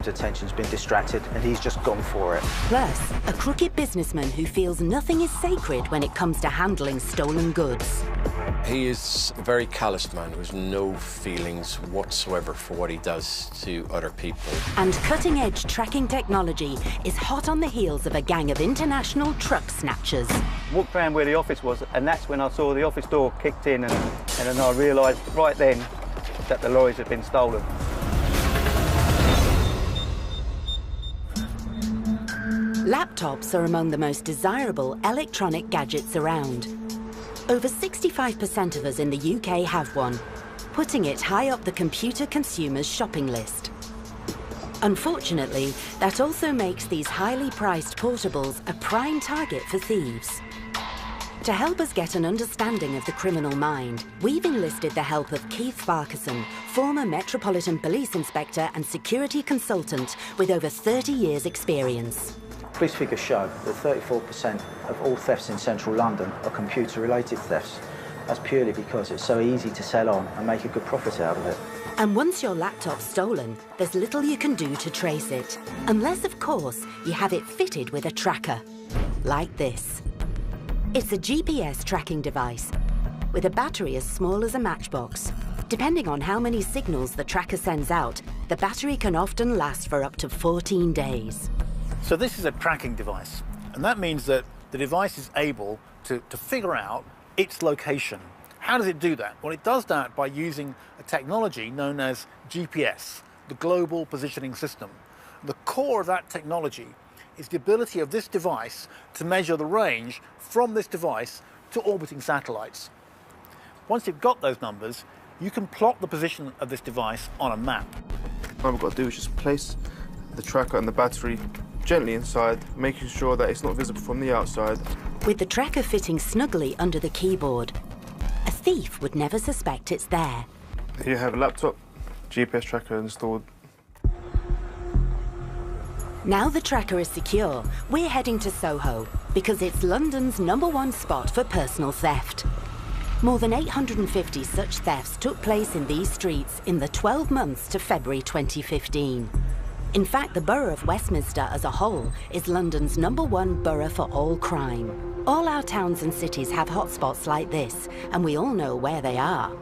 attention's been distracted and he's just gone for it. Plus, a crooked businessman who feels nothing is sacred when it comes to handling stolen goods. He is a very calloused man who has no feelings whatsoever for what he does to other people. And cutting-edge tracking technology is hot on the heels of a gang of international truck snatchers. Walked around where the office was, and that's when I saw the office door kicked in, and then I realised right then that the lorries had been stolen. Laptops are among the most desirable electronic gadgets around. Over 65% of us in the UK have one, putting it high up the computer consumer's shopping list. Unfortunately, that also makes these highly priced portables a prime target for thieves. To help us get an understanding of the criminal mind, we've enlisted the help of Keith Farquharson, former Metropolitan Police Inspector and security consultant with over 30 years' experience. Police figures show that 34% of all thefts in central London are computer-related thefts. That's purely because it's so easy to sell on and make a good profit out of it. And once your laptop's stolen, there's little you can do to trace it. Unless, of course, you have it fitted with a tracker, like this. It's a GPS tracking device with a battery as small as a matchbox. Depending on how many signals the tracker sends out, the battery can often last for up to 14 days. So this is a tracking device, and that means that the device is able to figure out its location. How does it do that? Well, it does that by using a technology known as GPS, the Global Positioning System. The core of that technology is the ability of this device to measure the range from this device to orbiting satellites. Once you've got those numbers, you can plot the position of this device on a map. What we've got to do is just place the tracker and the battery gently inside, making sure that it's not visible from the outside. With the tracker fitting snugly under the keyboard, a thief would never suspect it's there. Here you have a laptop, GPS tracker installed. Now the tracker is secure, we're heading to Soho because it's London's #1 spot for personal theft. More than 850 such thefts took place in these streets in the 12 months to February 2015. In fact, the borough of Westminster as a whole is London's #1 borough for all crime. All our towns and cities have hotspots like this, and we all know where they are.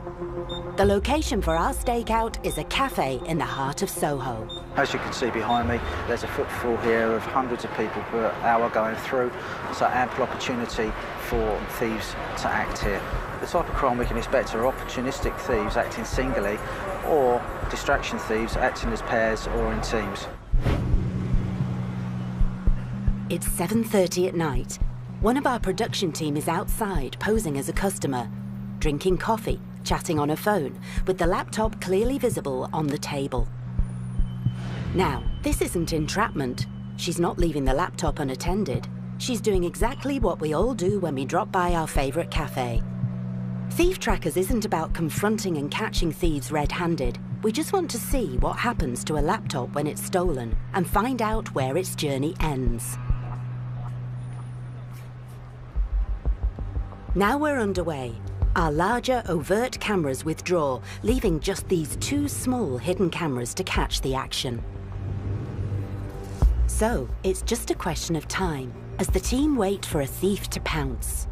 The location for our stakeout is a cafe in the heart of Soho. As you can see behind me, there's a footfall here of hundreds of people per hour going through, so ample opportunity for thieves to act here. The type of crime we can expect are opportunistic thieves acting singly or distraction thieves acting as pairs or in teams. It's 7:30 at night. One of our production team is outside posing as a customer, drinking coffee, chatting on a phone, with the laptop clearly visible on the table. Now, this isn't entrapment. She's not leaving the laptop unattended. She's doing exactly what we all do when we drop by our favourite cafe. Thief Trackers isn't about confronting and catching thieves red-handed. We just want to see what happens to a laptop when it's stolen and find out where its journey ends. Now we're underway. Our larger, overt cameras withdraw, leaving just these two small hidden cameras to catch the action. So, it's just a question of time as the team wait for a thief to pounce.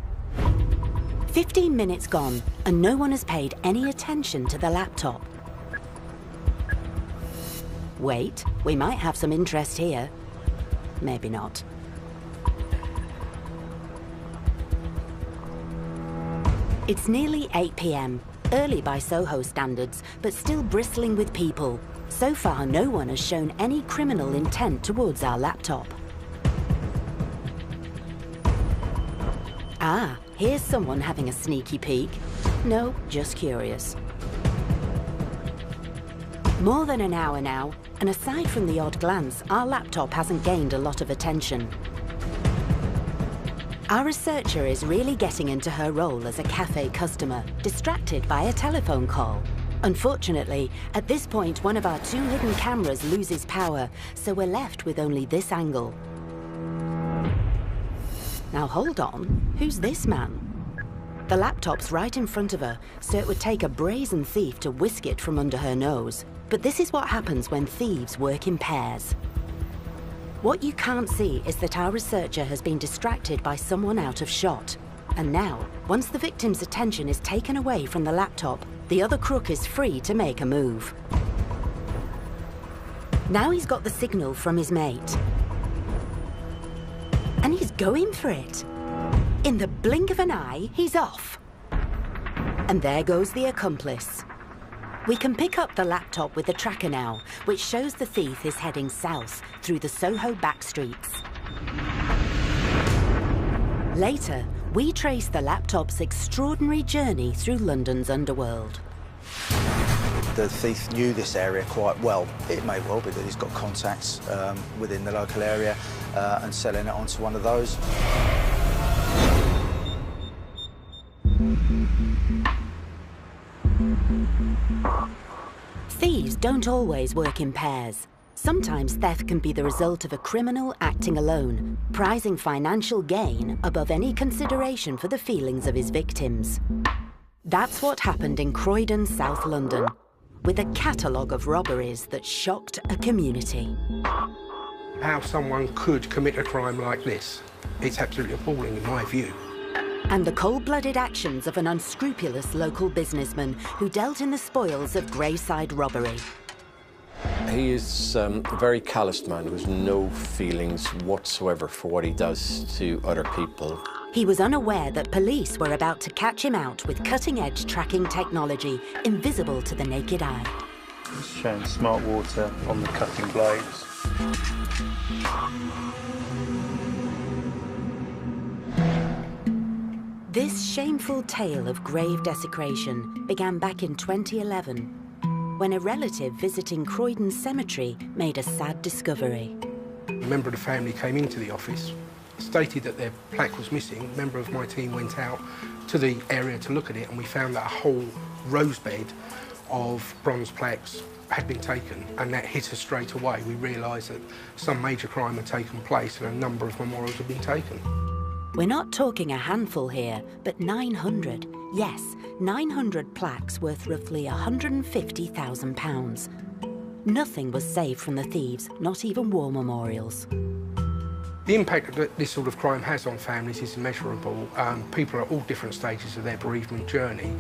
15 minutes gone, and no one has paid any attention to the laptop. Wait, we might have some interest here. Maybe not. It's nearly 8 p.m, early by Soho standards, but still bristling with people. So far, no one has shown any criminal intent towards our laptop. Ah, here's someone having a sneaky peek. No, just curious. More than an hour now, and aside from the odd glance, our laptop hasn't gained a lot of attention. Our researcher is really getting into her role as a cafe customer, distracted by a telephone call. Unfortunately, at this point, one of our two hidden cameras loses power, so we're left with only this angle. Now hold on, who's this man? The laptop's right in front of her, so it would take a brazen thief to whisk it from under her nose. But this is what happens when thieves work in pairs. What you can't see is that our researcher has been distracted by someone out of shot. And now, once the victim's attention is taken away from the laptop, the other crook is free to make a move. Now he's got the signal from his mate. And he's going for it. In the blink of an eye, he's off. And there goes the accomplice. We can pick up the laptop with the tracker now, which shows the thief is heading south through the Soho back streets. Later, we trace the laptop's extraordinary journey through London's underworld. The thief knew this area quite well. It may well be that he's got contacts within the local area and selling it onto one of those. Thieves don't always work in pairs. Sometimes theft can be the result of a criminal acting alone, prizing financial gain above any consideration for the feelings of his victims. That's what happened in Croydon, South London, with a catalogue of robberies that shocked a community. How someone could commit a crime like this, it's absolutely appalling in my view. And the cold-blooded actions of an unscrupulous local businessman who dealt in the spoils of Greyside robbery. He is a very calloused man who has no feelings whatsoever for what he does to other people. He was unaware that police were about to catch him out with cutting-edge tracking technology invisible to the naked eye. It's showing smart water on the cutting blades. This shameful tale of grave desecration began back in 2011, when a relative visiting Croydon Cemetery made a sad discovery. A member of the family came into the office, stated that their plaque was missing. A member of my team went out to the area to look at it, and we found that a whole rose bed of bronze plaques had been taken, and that hit us straight away. We realised that some major crime had taken place and a number of memorials had been taken. We're not talking a handful here, but 900. Yes, 900 plaques worth roughly £150,000. Nothing was saved from the thieves, not even war memorials. The impact that this sort of crime has on families is immeasurable. People are at all different stages of their bereavement journey,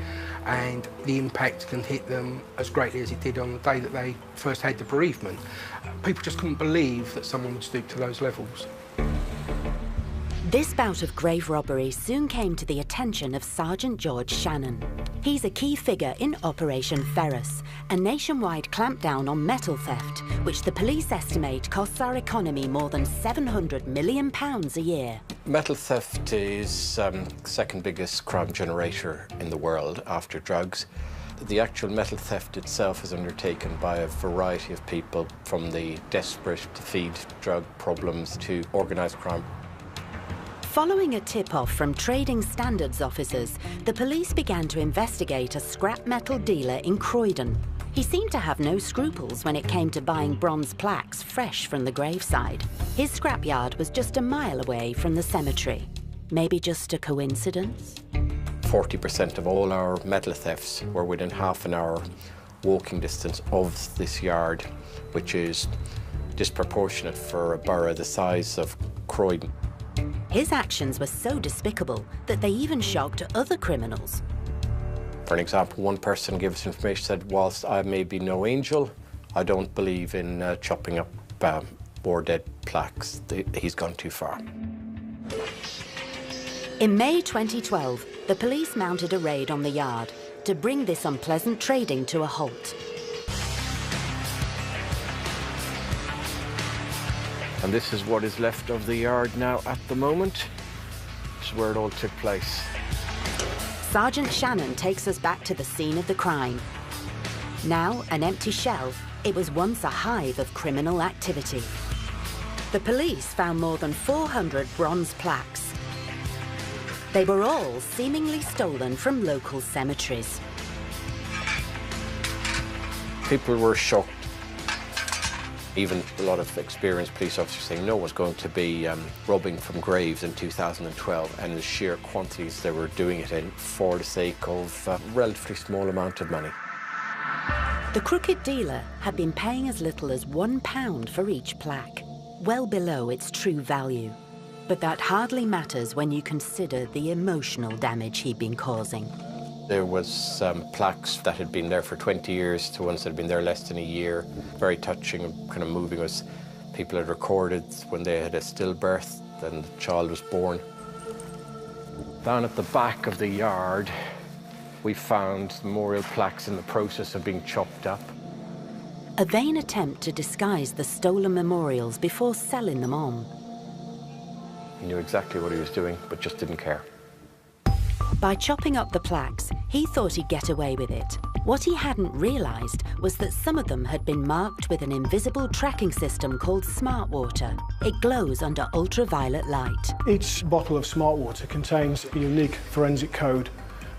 and the impact can hit them as greatly as it did on the day that they first had the bereavement. People just couldn't believe that someone would stoop to those levels. This bout of grave robbery soon came to the attention of Sergeant George Shannon. He's a key figure in Operation Ferris, a nationwide clampdown on metal theft, which the police estimate costs our economy more than £700 million a year. Metal theft is second biggest crime generator in the world after drugs. The actual metal theft itself is undertaken by a variety of people, from the desperate to feed drug problems to organised crime. Following a tip-off from trading standards officers, the police began to investigate a scrap metal dealer in Croydon. He seemed to have no scruples when it came to buying bronze plaques fresh from the graveside. His scrapyard was just a mile away from the cemetery. Maybe just a coincidence? 40% of all our metal thefts were within half an hour walking distance of this yard, which is disproportionate for a borough the size of Croydon. His actions were so despicable that they even shocked other criminals. For an example, one person gave us information, said, whilst I may be no angel, I don't believe in chopping up war dead plaques. He's gone too far. In May 2012, the police mounted a raid on the yard to bring this unpleasant trading to a halt. And this is what is left of the yard now at the moment. This is where it all took place. Sergeant Shannon takes us back to the scene of the crime. Now an empty shell, it was once a hive of criminal activity. The police found more than 400 bronze plaques. They were all seemingly stolen from local cemeteries. People were shocked. Even a lot of experienced police officers saying no one's going to be robbing from graves in 2012, and the sheer quantities they were doing it in for the sake of a relatively small amount of money. The crooked dealer had been paying as little as £1 for each plaque, well below its true value. But that hardly matters when you consider the emotional damage he'd been causing. There was plaques that had been there for 20 years to ones that had been there less than a year. Very touching and kind of moving was people had recorded when they had a stillbirth and the child was born. Down at the back of the yard, we found memorial plaques in the process of being chopped up. A vain attempt to disguise the stolen memorials before selling them on. He knew exactly what he was doing, but just didn't care. By chopping up the plaques, he thought he'd get away with it. What he hadn't realised was that some of them had been marked with an invisible tracking system called Smart Water. It glows under ultraviolet light. Each bottle of Smart Water contains a unique forensic code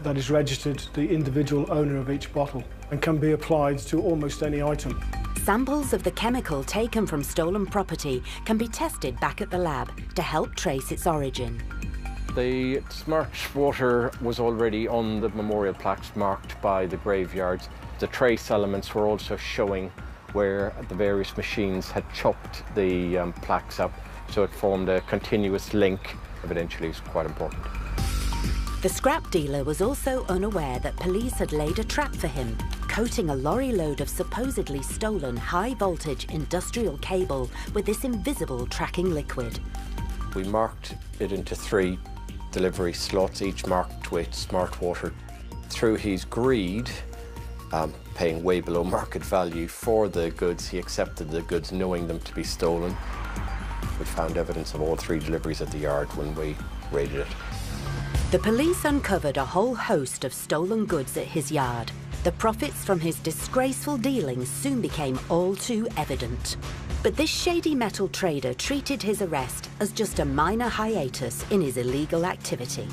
that is registered to the individual owner of each bottle and can be applied to almost any item. Samples of the chemical taken from stolen property can be tested back at the lab to help trace its origin. The Smart Water was already on the memorial plaques marked by the graveyards. The trace elements were also showing where the various machines had chopped the plaques up, so it formed a continuous link. Evidentially, it's quite important. The scrap dealer was also unaware that police had laid a trap for him, coating a lorry load of supposedly stolen high-voltage industrial cable with this invisible tracking liquid. We marked it into 3 delivery slots, each marked with Smart Water. Through his greed, paying way below market value for the goods, he accepted the goods knowing them to be stolen. We found evidence of all 3 deliveries at the yard when we raided it. The police uncovered a whole host of stolen goods at his yard. The profits from his disgraceful dealings soon became all too evident. But this shady metal trader treated his arrest as just a minor hiatus in his illegal activity.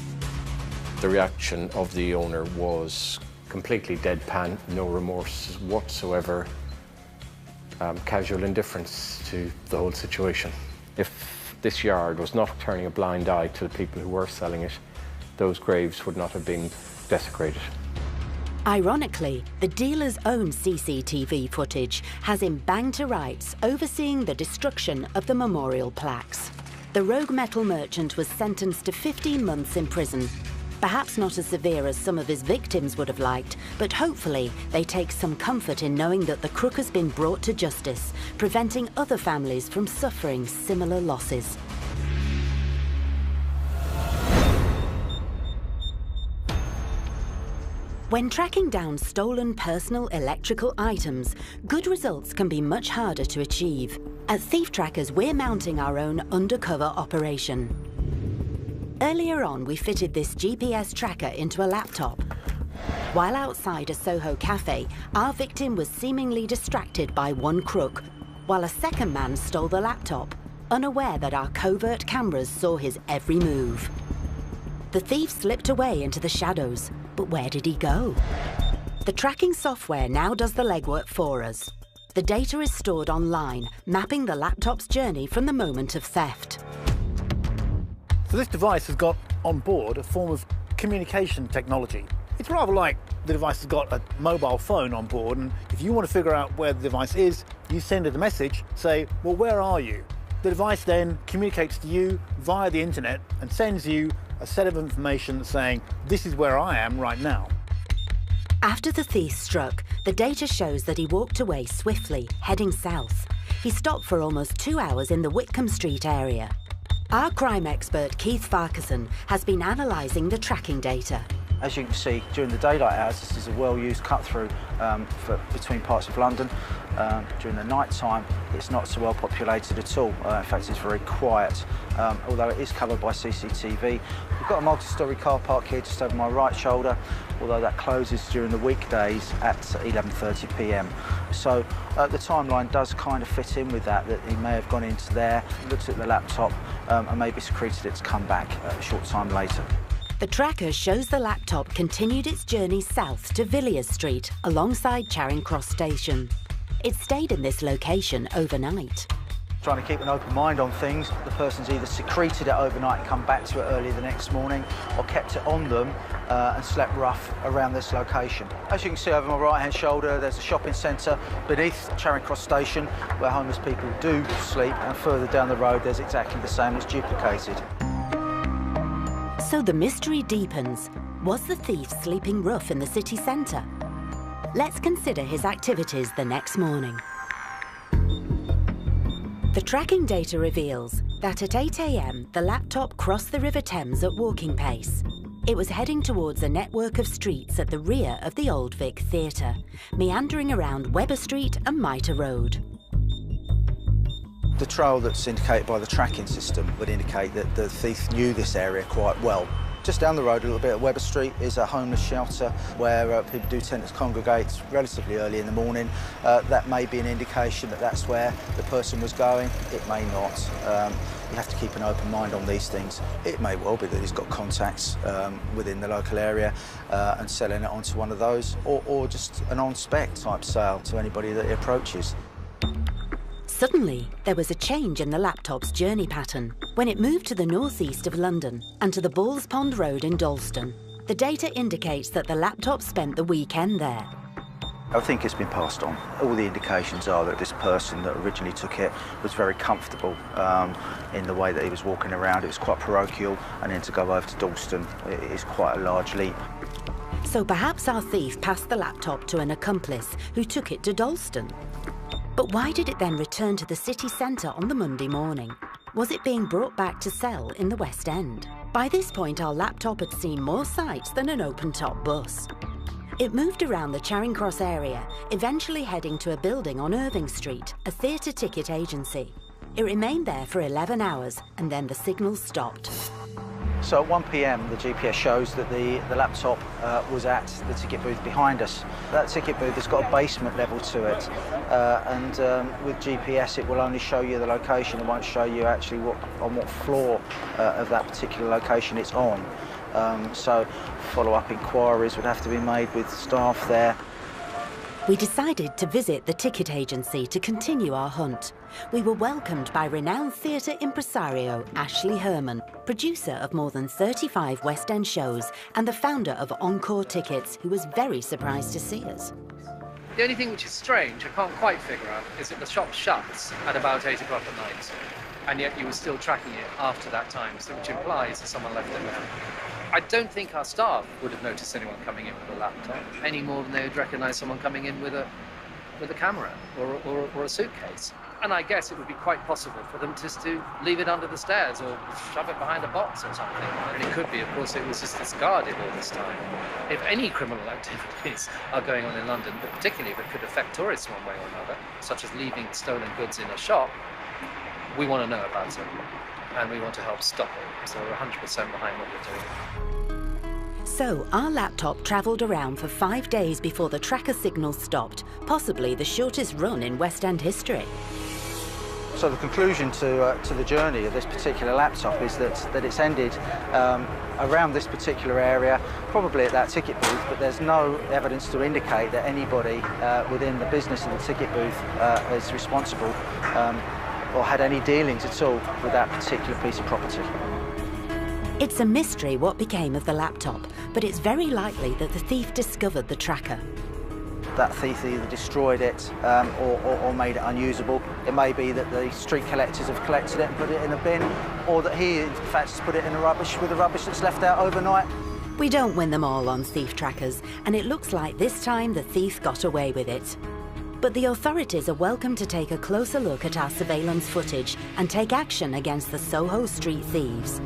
The reaction of the owner was completely deadpan, no remorse whatsoever, casual indifference to the whole situation. If this yard was not turning a blind eye to the people who were selling it, those graves would not have been desecrated. Ironically, the dealer's own CCTV footage has him banged to rights overseeing the destruction of the memorial plaques. The rogue metal merchant was sentenced to 15 months in prison. Perhaps not as severe as some of his victims would have liked, but hopefully they take some comfort in knowing that the crook has been brought to justice, preventing other families from suffering similar losses. When tracking down stolen personal electrical items, good results can be much harder to achieve. At Thief Trackers, we're mounting our own undercover operation. Earlier on, we fitted this GPS tracker into a laptop. While outside a Soho cafe, our victim was seemingly distracted by one crook, while a second man stole the laptop, unaware that our covert cameras saw his every move. The thief slipped away into the shadows, but where did he go? The tracking software now does the legwork for us. The data is stored online, mapping the laptop's journey from the moment of theft. So this device has got on board a form of communication technology. It's rather like the device has got a mobile phone on board, and if you want to figure out where the device is, you send it a message, say, well, where are you? The device then communicates to you via the internet and sends you a set of information saying, this is where I am right now. After the thief struck, the data shows that he walked away swiftly, heading south. He stopped for almost 2 hours in the Whitcomb Street area. Our crime expert, Keith Farquharson, has been analysing the tracking data. As you can see, during the daylight hours, this is a well-used cut-through between parts of London. During the night time, it's not so well populated at all. In fact, it's very quiet, although it is covered by CCTV. We've got a multi-storey car park here just over my right shoulder, although that closes during the weekdays at 11:30 p.m. So the timeline does kind of fit in with that he may have gone into there, looked at the laptop, and maybe secreted it to come back a short time later. The tracker shows the laptop continued its journey south to Villiers Street alongside Charing Cross Station. It stayed in this location overnight. trying to keep an open mind on things. The person's either secreted it overnight and come back to it early the next morning, or kept it on them and slept rough around this location. As you can see over my right-hand shoulder, there's a shopping centre beneath Charing Cross Station where homeless people do sleep, and further down the road there's exactly the same. It's duplicated. So the mystery deepens. Was the thief sleeping rough in the city centre? Let's consider his activities the next morning. The tracking data reveals that at 8 a.m. the laptop crossed the River Thames at walking pace. It was heading towards a network of streets at the rear of the Old Vic Theatre, meandering around Weber Street and Mitre Road. The trail that's indicated by the tracking system would indicate that the thief knew this area quite well. Just down the road a little bit at Weber Street is a homeless shelter where people do tend to congregate relatively early in the morning. That may be an indication that that's where the person was going. It may not. You have to keep an open mind on these things. It may well be that he's got contacts within the local area and selling it onto one of those, or just an on-spec type sale to anybody that he approaches. Suddenly, there was a change in the laptop's journey pattern when it moved to the northeast of London and to the Bulls Pond Road in Dalston. The data indicates that the laptop spent the weekend there. I think it's been passed on. All the indications are that this person that originally took it was very comfortable in the way that he was walking around. It was quite parochial, and then to go over to Dalston is quite a large leap. So perhaps our thief passed the laptop to an accomplice who took it to Dalston. But why did it then return to the city centre on the Monday morning? Was it being brought back to sell in the West End? By this point, our laptop had seen more sights than an open-top bus. It moved around the Charing Cross area, eventually heading to a building on Irving Street, a theatre ticket agency. It remained there for 11 hours, and then the signal stopped. So at 1 p.m, the GPS shows that the laptop was at the ticket booth behind us. That ticket booth has got a basement level to it, and with GPS it will only show you the location. It won't show you actually on what floor of that particular location it's on. So follow-up inquiries would have to be made with staff there. We decided to visit the ticket agency to continue our hunt. We were welcomed by renowned theatre impresario Ashley Herman, producer of more than 35 West End shows and the founder of Encore Tickets, who was very surprised to see us. The only thing which is strange, I can't quite figure out, is that the shop shuts at about 8 o'clock at night, and yet you were still tracking it after that time, so which implies that someone left it there. I don't think our staff would have noticed anyone coming in with a laptop any more than they would recognise someone coming in with a camera or a suitcase. And I guess it would be quite possible for them just to leave it under the stairs or shove it behind a box or something. And it could be, of course, it was just discarded all this time. If any criminal activities are going on in London, but particularly if it could affect tourists one way or another, such as leaving stolen goods in a shop, we want to know about it. And we want to help stop it. So we're 100% behind what we're doing. So our laptop travelled around for 5 days before the tracker signal stopped, possibly the shortest run in West End history. So the conclusion to the journey of this particular laptop is that it's ended around this particular area, probably at that ticket booth, but there's no evidence to indicate that anybody within the business of the ticket booth is responsible or had any dealings at all with that particular piece of property. It's a mystery what became of the laptop, but it's very likely that the thief discovered the tracker. That thief either destroyed it or made it unusable. It may be that the street collectors have collected it and put it in a bin, or that he, in fact, has put it in the rubbish with the rubbish that's left out overnight. We don't win them all on thief trackers, and it looks like this time the thief got away with it. But the authorities are welcome to take a closer look at our surveillance footage and take action against the Soho Street thieves.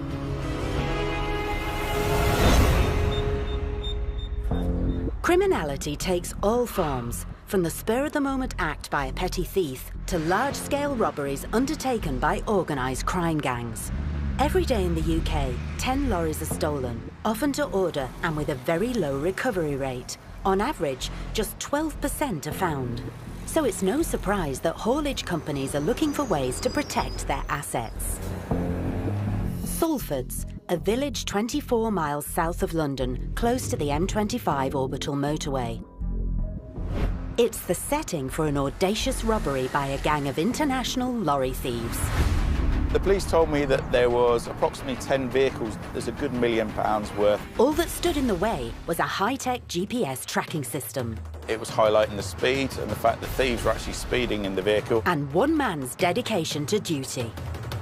Criminality takes all forms, from the spur-of-the-moment act by a petty thief to large-scale robberies undertaken by organised crime gangs. Every day in the UK, 10 lorries are stolen, often to order and with a very low recovery rate. On average, just 12% are found. So it's no surprise that haulage companies are looking for ways to protect their assets. Salfords, a village 24 miles south of London, close to the M25 orbital motorway. It's the setting for an audacious robbery by a gang of international lorry thieves. The police told me that there was approximately 10 vehicles. There's a good £1 million worth. All that stood in the way was a high-tech GPS tracking system. It was highlighting the speed and the fact that thieves were actually speeding in the vehicle. And one man's dedication to duty.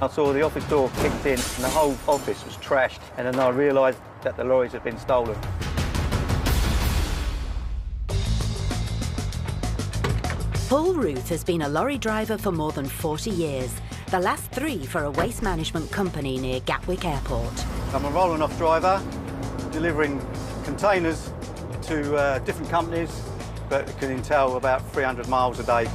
I saw the office door kicked in and the whole office was trashed, and then I realised that the lorries had been stolen. Paul Ruth has been a lorry driver for more than 40 years, the last 3 for a waste management company near Gatwick Airport. I'm a rolling off driver, delivering containers to different companies, but it can entail about 300 miles a day.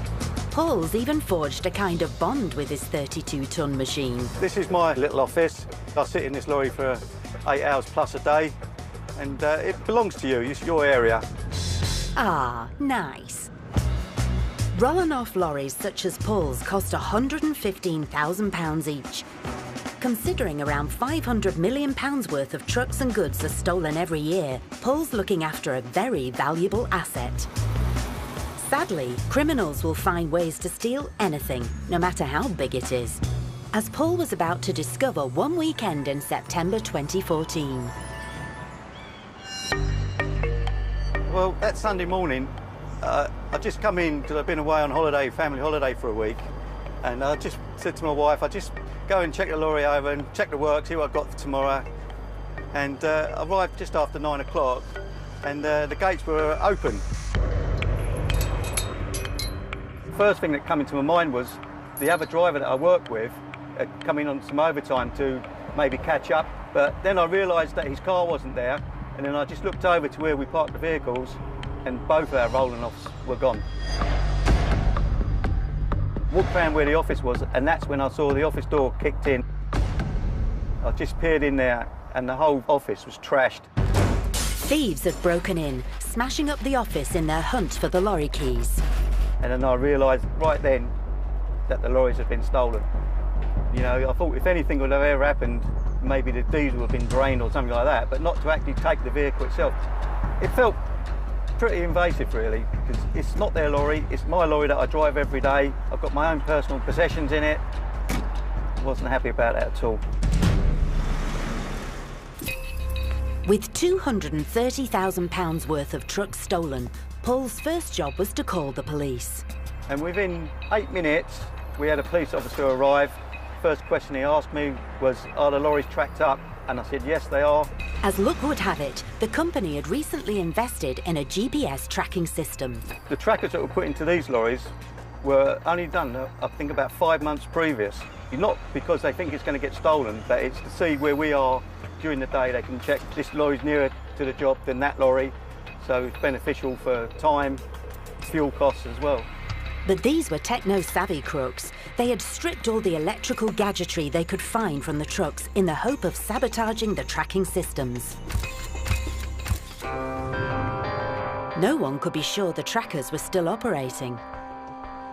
Paul's even forged a kind of bond with his 32-ton machine. This is my little office. I sit in this lorry for 8 hours plus a day, and it belongs to you, it's your area. Ah, nice. Rolling off lorries such as Paul's cost £115,000 each. Considering around £500 million worth of trucks and goods are stolen every year, Paul's looking after a very valuable asset. Sadly, criminals will find ways to steal anything, no matter how big it is, as Paul was about to discover one weekend in September 2014. Well, that Sunday morning, I just come in because I've been away on holiday, family holiday for a week, and I just said to my wife, I just go and check the lorry over and check the work, see what I've got for tomorrow. And I arrived just after 9 o'clock, and the gates were open. First thing that came into my mind was the other driver that I worked with had come in on some overtime to maybe catch up, but then I realised that his car wasn't there, and then I just looked over to where we parked the vehicles, and both our rolling offs were gone. Walked around where the office was, and that's when I saw the office door kicked in. I just peered in there, and the whole office was trashed. Thieves had broken in, smashing up the office in their hunt for the lorry keys. And then I realised right then that the lorries had been stolen. You know, I thought if anything would have ever happened, maybe the diesel would have been drained or something like that, but not to actually take the vehicle itself. It felt pretty invasive, really, because it's not their lorry, it's my lorry that I drive every day. I've got my own personal possessions in it. I wasn't happy about that at all. With £230,000 worth of trucks stolen, Paul's first job was to call the police. And within 8 minutes, we had a police officer arrive. First question he asked me was, are the lorries tracked up? And I said, yes, they are. As luck would have it, the company had recently invested in a GPS tracking system. The trackers that were put into these lorries were only done, I think, about 5 months previous. Not because they think it's going to get stolen, but it's to see where we are during the day. They can check this lorry's nearer to the job than that lorry, so it's beneficial for time, fuel costs as well. But these were techno-savvy crooks. They had stripped all the electrical gadgetry they could find from the trucks in the hope of sabotaging the tracking systems. No one could be sure the trackers were still operating.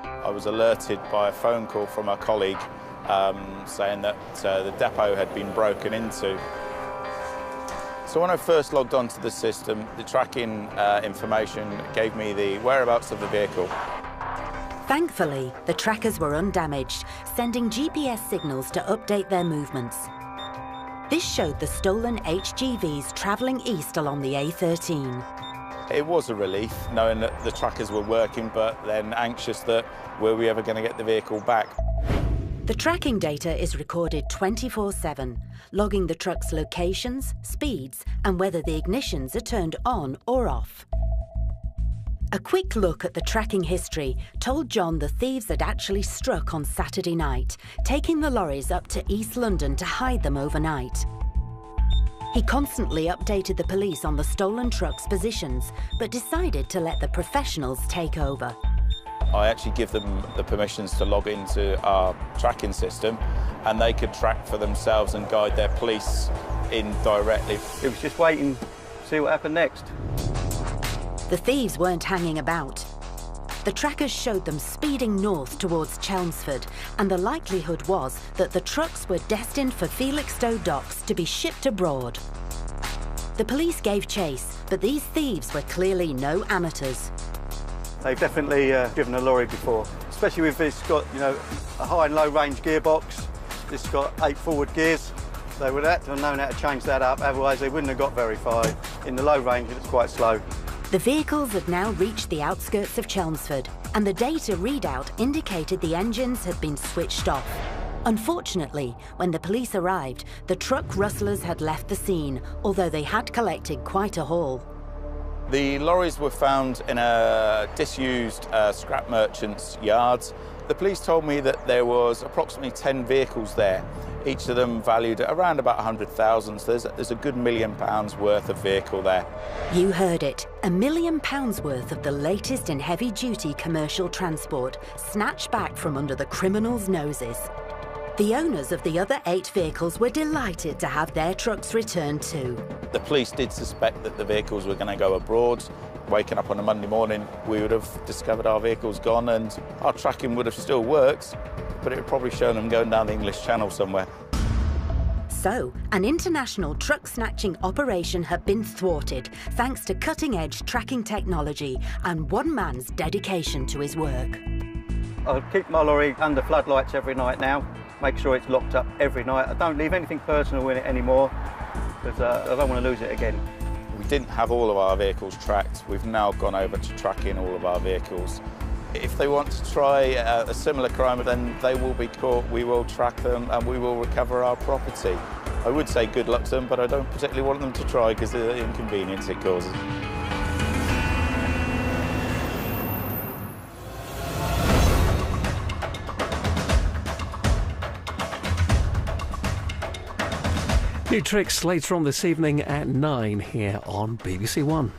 I was alerted by a phone call from a colleague saying that the depot had been broken into. So when I first logged onto the system, the tracking information gave me the whereabouts of the vehicle. Thankfully, the trackers were undamaged, sending GPS signals to update their movements. This showed the stolen HGVs travelling east along the A13. It was a relief knowing that the trackers were working, but then anxious that were we ever going to get the vehicle back. The tracking data is recorded 24/7, logging the truck's locations, speeds, and whether the ignitions are turned on or off. A quick look at the tracking history told John the thieves had actually struck on Saturday night, taking the lorries up to East London to hide them overnight. He constantly updated the police on the stolen trucks' positions, but decided to let the professionals take over. I actually give them the permissions to log into our tracking system, and they could track for themselves and guide their police in directly. It was just waiting to see what happened next. The thieves weren't hanging about. The trackers showed them speeding north towards Chelmsford, and the likelihood was that the trucks were destined for Felixstowe docks to be shipped abroad. The police gave chase, but these thieves were clearly no amateurs. they've definitely driven a lorry before, especially if it's got, you know, a high and low range gearbox. It's got 8 forward gears. They would have to have known how to change that up, otherwise they wouldn't have got very far. In the low range, it's quite slow. The vehicles had now reached the outskirts of Chelmsford, and the data readout indicated the engines had been switched off. Unfortunately, when the police arrived, the truck rustlers had left the scene, although they had collected quite a haul. The lorries were found in a disused scrap merchant's yards. The police told me that there was approximately 10 vehicles there, each of them valued at around about 100,000. So there's a good £1 million worth of vehicle there. You heard it, £1 million worth of the latest in heavy-duty commercial transport snatched back from under the criminals' noses. The owners of the other 8 vehicles were delighted to have their trucks returned too. The police did suspect that the vehicles were going to go abroad. Waking up on a Monday morning, we would have discovered our vehicles gone and our tracking would have still worked, but it would probably shown them going down the English Channel somewhere. So, an international truck snatching operation had been thwarted thanks to cutting-edge tracking technology and one man's dedication to his work. I keep my lorry under floodlights every night now, make sure it's locked up every night. I don't leave anything personal in it anymore because I don't want to lose it again. We didn't have all of our vehicles tracked. We've now gone over to tracking all of our vehicles. If they want to try a similar crime, then they will be caught, we will track them and we will recover our property. I would say good luck to them, but I don't particularly want them to try because of the inconvenience it causes. New tricks later on this evening at 9 here on BBC One.